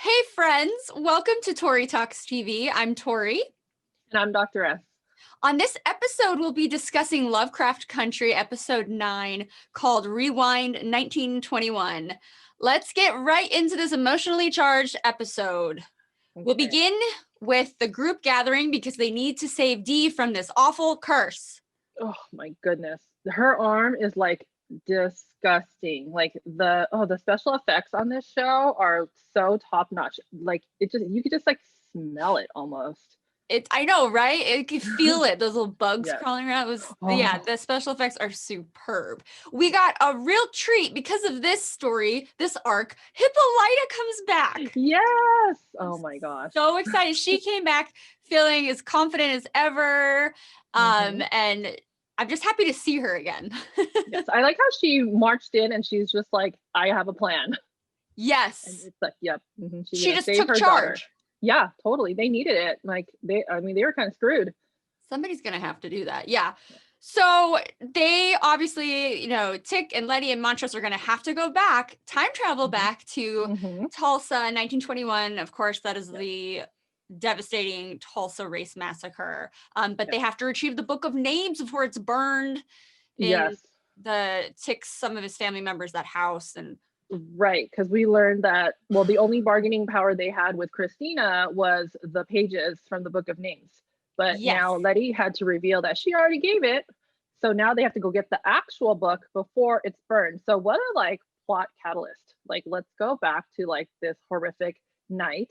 Hey friends, welcome to Tori Talks TV. I'm Tori. And I'm Dr. S. On this episode, we'll be discussing Lovecraft Country, episode 9, called Rewind 1921. Let's get right into this emotionally charged episode. Okay. We'll begin with the group gathering because they need to save Dee from this awful curse. Oh my goodness. Her arm is like disgusting. Like the special effects on this show are so top notch. Like you could just like smell it almost. I know, right? You could feel it. Those little bugs crawling around. The special effects are superb. We got a real treat because of this story, this arc. Hippolyta comes back. Yes. Oh my gosh. So excited. She came back feeling as confident as ever. And I'm just happy to see her again. Yes. I like how she marched in and she's just like, I have a plan. Yes. And it's like, yep. She just took charge. Daughter. Yeah, totally. They needed it. Like they were kind of screwed. Somebody's going to have to do that. Yeah. So they obviously, Tic and Leti and Montrose are going to have to go back, time travel back to Tulsa in 1921. Of course, that is the devastating Tulsa race massacre. But they have to retrieve the Book of Names before it's burned in the Tic's, some of his family members, that house. And right, because we learned that, the only bargaining power they had with Christina was the pages from the Book of Names. But now Leti had to reveal that she already gave it. So now they have to go get the actual book before it's burned. So what a plot catalyst. Like, let's go back to this horrific night.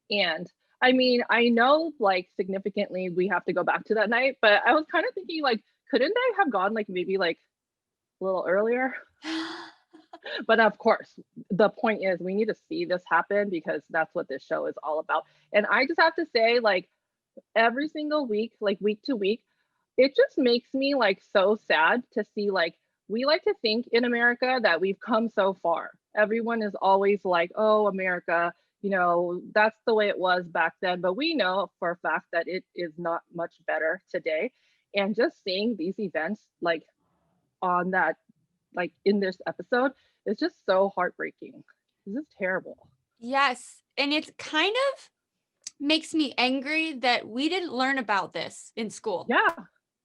And I mean, I know significantly we have to go back to that night, but I was kind of thinking couldn't they have gone maybe a little earlier? But of course, the point is we need to see this happen because that's what this show is all about. And I just have to say, every single week, week to week, it just makes me so sad to see we like to think in America that we've come so far. Everyone is always oh, America, that's the way it was back then. But we know for a fact that it is not much better today. And just seeing these events on that, in this episode, it's just so heartbreaking. This is terrible. Yes. And it kind of makes me angry that we didn't learn about this in school. Yeah.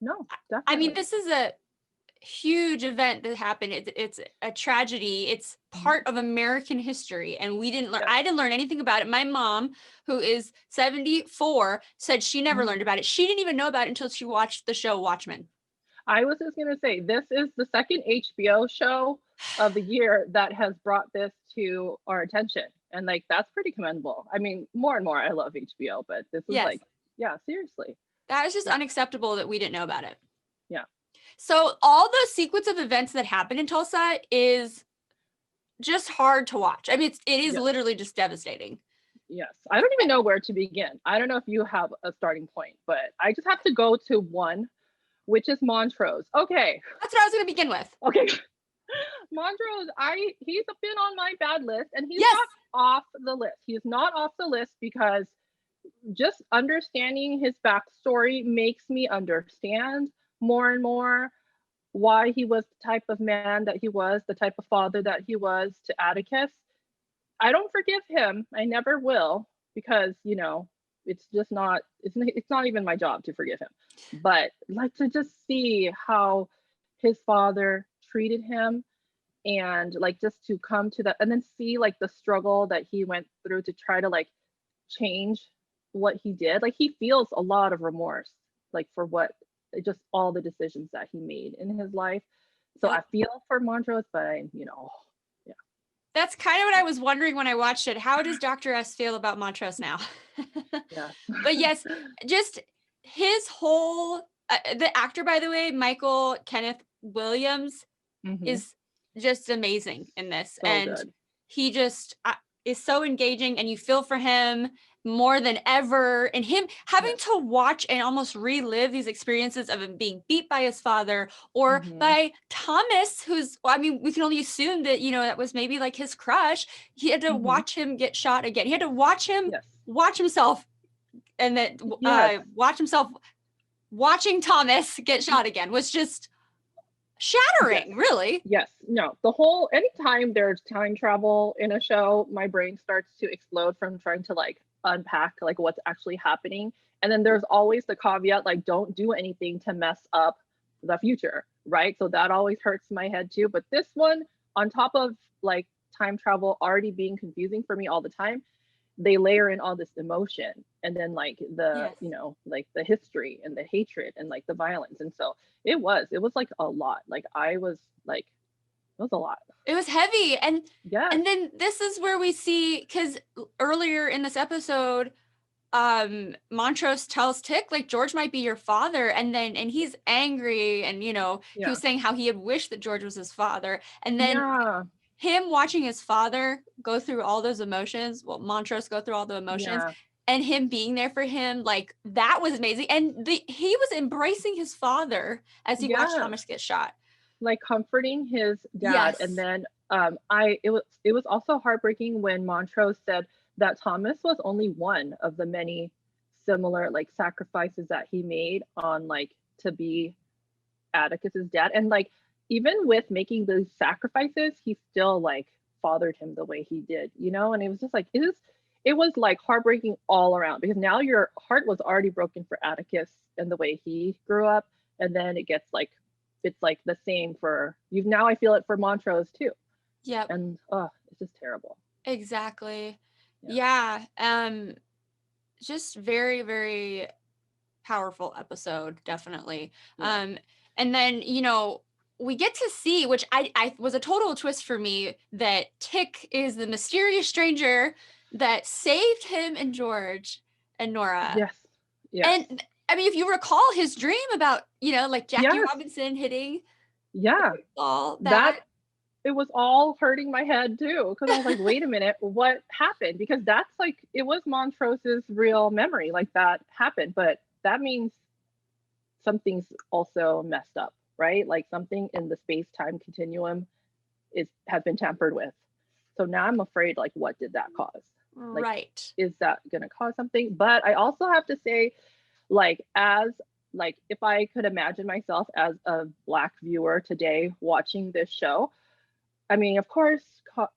No, definitely. I mean, this is a huge event that happened. It's a tragedy. It's part of American history. And we didn't learn, I didn't learn anything about it. My mom, who is 74, said she never learned about it. She didn't even know about it until she watched the show Watchmen. I was just going to say, this is the second HBO show of the year that has brought this to our attention. And that's pretty commendable. I mean, more and more, I love HBO, but this is seriously. That is just unacceptable that we didn't know about it. Yeah. So all the sequence of events that happened in Tulsa is just hard to watch. I mean, it is literally just devastating. Yes. I don't even know where to begin. I don't know if you have a starting point, but I just have to go to one, which is Montrose. Okay. That's what I was going to begin with. Okay. Montrose, he's been on my bad list, and he's not off the list. He's not off the list because just understanding his backstory makes me understand more and more why he was the type of man that he was, the type of father that he was to Atticus. I don't forgive him. I never will, because it's just not, it's not even my job to forgive him. But to just see how his father treated him, and just to come to that, and then see the struggle that he went through to try to change what he did. He feels a lot of remorse for what, just all the decisions that he made in his life. So I feel for Montrose, but that's kind of what I was wondering when I watched it. How does Dr. S feel about Montrose now? Yeah. But yes, just his whole, the actor, by the way, Kenneth Williams, is just amazing in this. So and good. He just is so engaging, and you feel for him more than ever, and him having to watch and almost relive these experiences of him being beat by his father or by Thomas, who's, we can only assume that, that was maybe his crush. He had to watch him get shot again. He had to watch him watch himself, and that watch himself watching Thomas get shot again was just shattering, Yes. really. Yes. No, anytime there's time travel in a show, my brain starts to explode from trying to like unpack like what's actually happening. And then there's always the caveat, like, don't do anything to mess up the future, right? So that always hurts my head too. But this one, on top of like time travel already being confusing for me all the time, they layer in all this emotion, and then like the Yes. like the history and the hatred and like the violence. And so it was like a lot. Like I was like, it was a lot. It was heavy. And Yes. then this is where we see, because earlier in this episode, Montrose tells Tic, like, George might be your father, and he's angry, and he Yeah. was saying how he had wished that George was his father, and then Yeah. him watching his father go through all those emotions, Montrose go through all the emotions, Yeah. and him being there for him, like, that was amazing. And he was embracing his father as he watched Yeah. Thomas get shot, Like comforting his dad. yes. And then it was also heartbreaking when Montrose said that Thomas was only one of the many similar like sacrifices that he made on like to be Atticus's dad. And like even with making those sacrifices, he still like fathered him the way he did, and it was just like it was like heartbreaking all around, because now your heart was already broken for Atticus and the way he grew up. And then it gets like it's like the same for you. Now I feel it for Montrose too. Yep. And it's just terrible. Exactly. Yeah. Just very, very powerful episode, definitely. Yeah. And then, we get to see, which I was a total twist for me, that Tic is the mysterious stranger that saved him and George and Nora. Yes. Yes. And I mean, if you recall his dream about, like Jackie Yes. Robinson hitting Yeah. all that. It was all hurting my head too, because I was like, wait a minute, what happened? Because that's like, it was Montrose's real memory, like that happened, but that means something's also messed up, right? Like something in the space-time continuum has been tampered with. So now I'm afraid, like, what did that cause? Like, Right. is that gonna cause something? But I also have to say, like, if I could imagine myself as a Black viewer today watching this show, I mean, of course,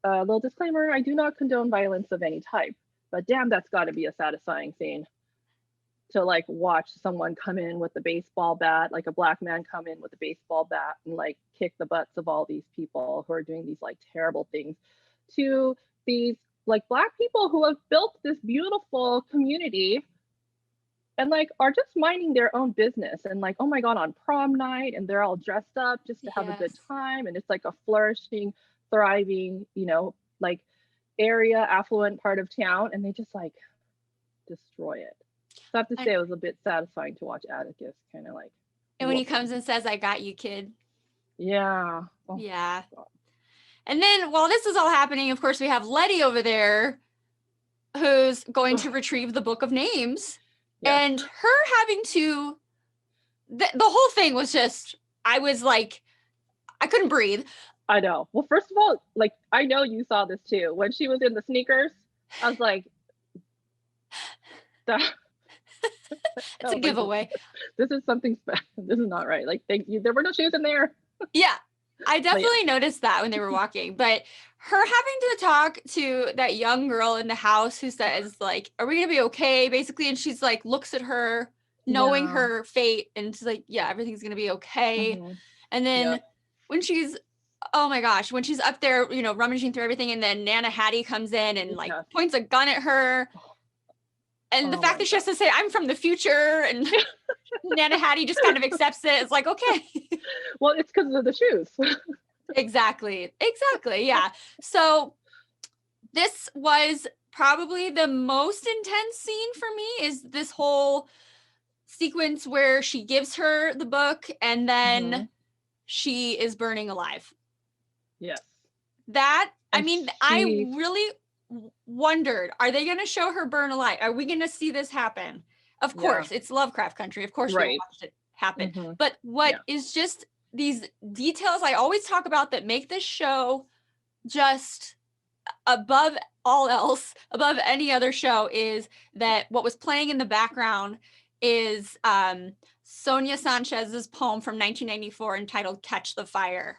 a little disclaimer, I do not condone violence of any type, but damn, that's got to be a satisfying scene to like watch someone come in with a baseball bat, like a Black man come in with a baseball bat and like kick the butts of all these people who are doing these like terrible things to these like Black people who have built this beautiful community and like are just minding their own business, and like, oh my god, on prom night, and they're all dressed up just to have a good time, and it's like a flourishing, thriving, like area, affluent part of town, and they just like destroy it. So I have to say it was a bit satisfying to watch Atticus kind of like, and when he comes and says, "I got you, kid." Yeah. Oh, yeah. God. And then while this is all happening, of course, we have Leti over there who's going to retrieve the Book of Names. Yes. And her having to, the whole thing was just, I was like, I couldn't breathe. I know. Well, first of all, like, I know you saw this too. When she was in the sneakers, I was like, it's a giveaway. This is something special. This is not right. Like, there were no shoes in there. Yeah. I definitely noticed that when they were walking, but her having to talk to that young girl in the house who says like, are we going to be okay? Basically. And she's like, looks at her knowing her fate. And she's like, yeah, everything's going to be okay. Mm-hmm. And then when she's, oh my gosh, when she's up there, rummaging through everything. And then Nana Hattie comes in and like points a gun at her. And the fact that she has to say, I'm from the future, and Nana Hattie just kind of accepts it. It's like, okay. Well, it's because of the shoes. Exactly. Yeah. So this was probably the most intense scene for me, is this whole sequence where she gives her the book and then she is burning alive. Yes. That, I mean, I really wondered, are they going to show her burn alive? Are we going to see this happen? Of course, it's Lovecraft Country. Of course, we watched it happen. Mm-hmm. But what is just these details I always talk about that make this show just above all else, above any other show, is that what was playing in the background is Sonia Sanchez's poem from 1994 entitled Catch the Fire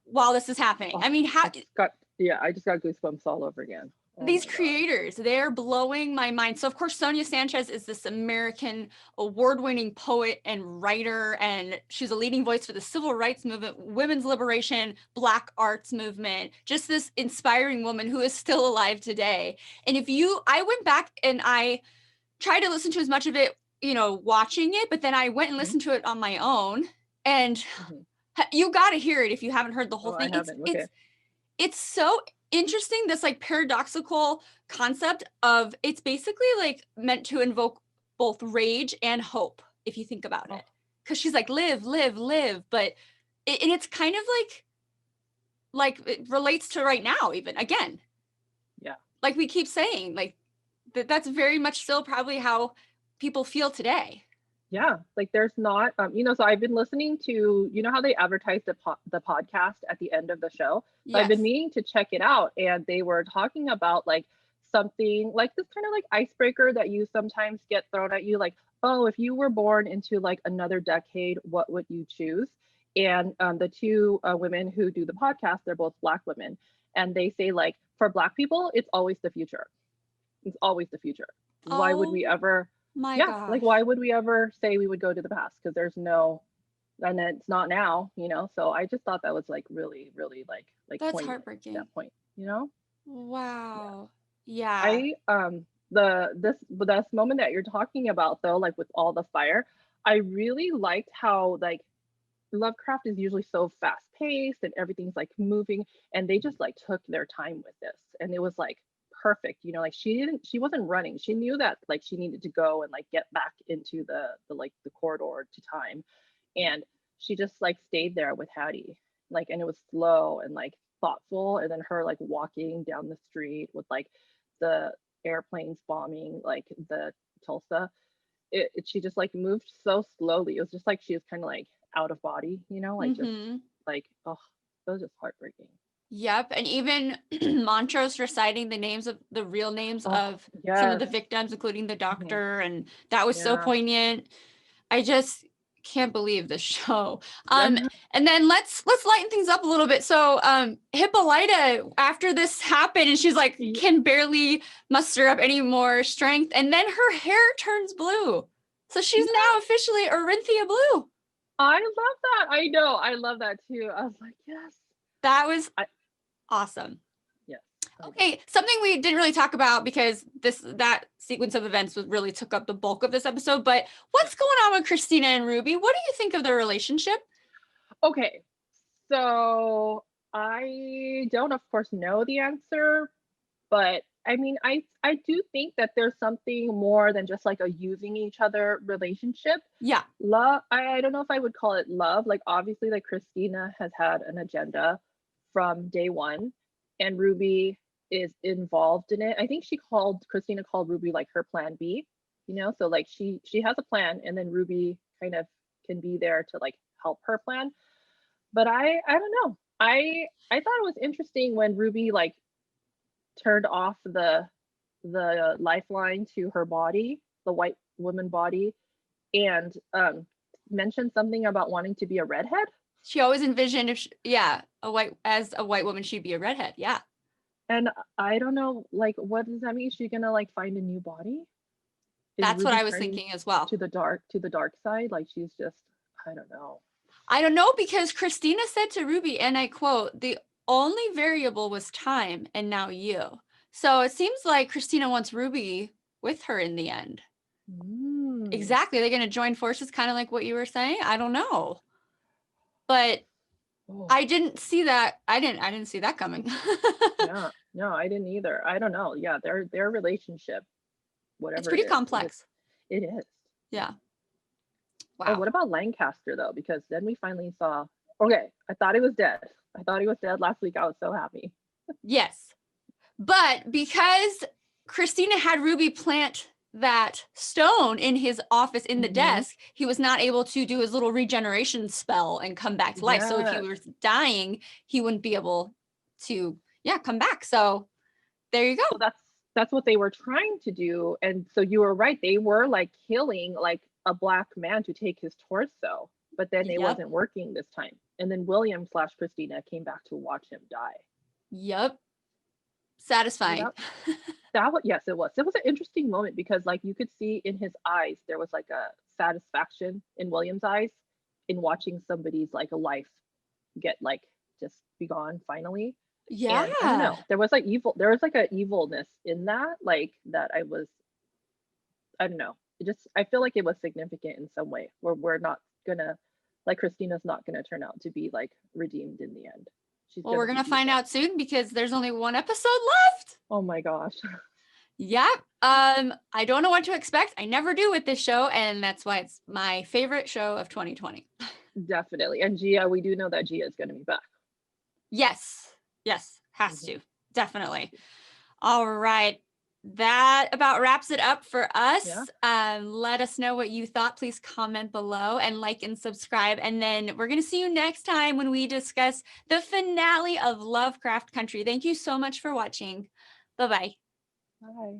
while this is happening. I mean, I just got goosebumps all over again. These creators, they're blowing my mind. So of course, Sonia Sanchez is this American award-winning poet and writer, and she's a leading voice for the civil rights movement, women's liberation, Black arts movement, just this inspiring woman who is still alive today. And I went back and I tried to listen to as much of it, watching it, but then I went and listened to it on my own, and you got to hear it if you haven't heard the whole thing. It's so interesting, this like paradoxical concept of, it's basically like meant to invoke both rage and hope, if you think about it, because she's like live, but and it's kind of like it relates to right now, even again, like we keep saying, like that's very much still probably how people feel today. Like there's not so I've been listening to, how they advertise the podcast at the end of the show. So I've been meaning to check it out, and they were talking about like something like this kind of like icebreaker that you sometimes get thrown at you, like, oh, if you were born into like another decade, what would you choose? And the two women who do the podcast, they're both Black women, and they say like, for Black people, it's always the future. It's always the future. Why would we ever gosh. Like why would we ever say we would go to the past? Because there's no, and it's not now, so I just thought that was like really, really like that's heartbreaking at that point, Wow. Yeah. I this moment that you're talking about though, like with all the fire, I really liked how like Lovecraft is usually so fast paced and everything's like moving, and they just like took their time with this, and it was like perfect, like she wasn't running. She knew that like she needed to go and like get back into the like the corridor to time, and she just like stayed there with Hattie, like, and it was slow and like thoughtful, and then her like walking down the street with like the airplanes bombing like the Tulsa, she just like moved so slowly. It was just like she was kind of like out of body, like just like, oh, it was just heartbreaking. Yep. And even Montrose reciting the real names of some of the victims, including the doctor. And that was so poignant. I just can't believe this show. And then let's lighten things up a little bit. So Hippolyta, after this happened, and she's like, can barely muster up any more strength. And then her hair turns blue. So she's now officially Orinthia Blue. I love that. I know. I love that too. I was like, yes. That was awesome. Yeah. Okay, something we didn't really talk about because that sequence of events really took up the bulk of this episode, but what's going on with Christina and Ruby? What do you think of their relationship? Okay, so I don't, of course, know the answer, but I mean, I do think that there's something more than just like a using each other relationship. Yeah. Love, I don't know if I would call it love. Like obviously like Christina has had an agenda from day one, and Ruby is involved in it. I think Christina called Ruby like her plan B, so like she has a plan, and then Ruby kind of can be there to like help her plan. But I don't know. I thought it was interesting when Ruby like turned off the lifeline to her body, the white woman body, and mentioned something about wanting to be a redhead. She always envisioned a white woman, she'd be a redhead. Yeah. And I don't know, like, what does that mean? Is she gonna like find a new body? That's what I was thinking as well. To the dark side, like she's just, I don't know. I don't know, because Christina said to Ruby, and I quote, "The only variable was time, and now you." So it seems like Christina wants Ruby with her in the end. Exactly. They're going to join forces, kind of like what you were saying. I don't know. But I didn't see that. I didn't see that coming. Yeah, no, I didn't either. I don't know. Yeah, their relationship, whatever. It's pretty complex. It is. Yeah. Wow. Oh, what about Lancaster though? Because then we finally saw. Okay, I thought he was dead. Last week. I was so happy. Yes, but because Christina had Ruby plant that stone in his office in the desk, he was not able to do his little regeneration spell and come back to life. So if he was dying, he wouldn't be able to come back. So there you go. So that's what they were trying to do. And so you were right, they were like killing like a black man to take his torso, but then it wasn't working this time. And then William / Christina came back to watch him die. Yep. Satisfying. That was, yes, it was. It was an interesting moment because like you could see in his eyes, there was like a satisfaction in William's eyes in watching somebody's like a life get like just be gone finally. Yeah. And I don't know. There was like an evilness in that, like that I don't know. I feel like it was significant in some way where we're not gonna, like Christina's not gonna turn out to be like redeemed in the end. Well, we're gonna find out soon because there's only one episode left. Oh my gosh. Yep. I don't know what to expect. I never do with this show, and that's why it's my favorite show of 2020. Definitely. And Gia, we do know that Gia is gonna be back. Yes. Has to. Definitely. All right. That about wraps it up for us. Let us know what you thought. Please comment below and like and subscribe. And then we're going to see you next time when we discuss the finale of Lovecraft Country. Thank you so much for watching. Bye-bye. Bye.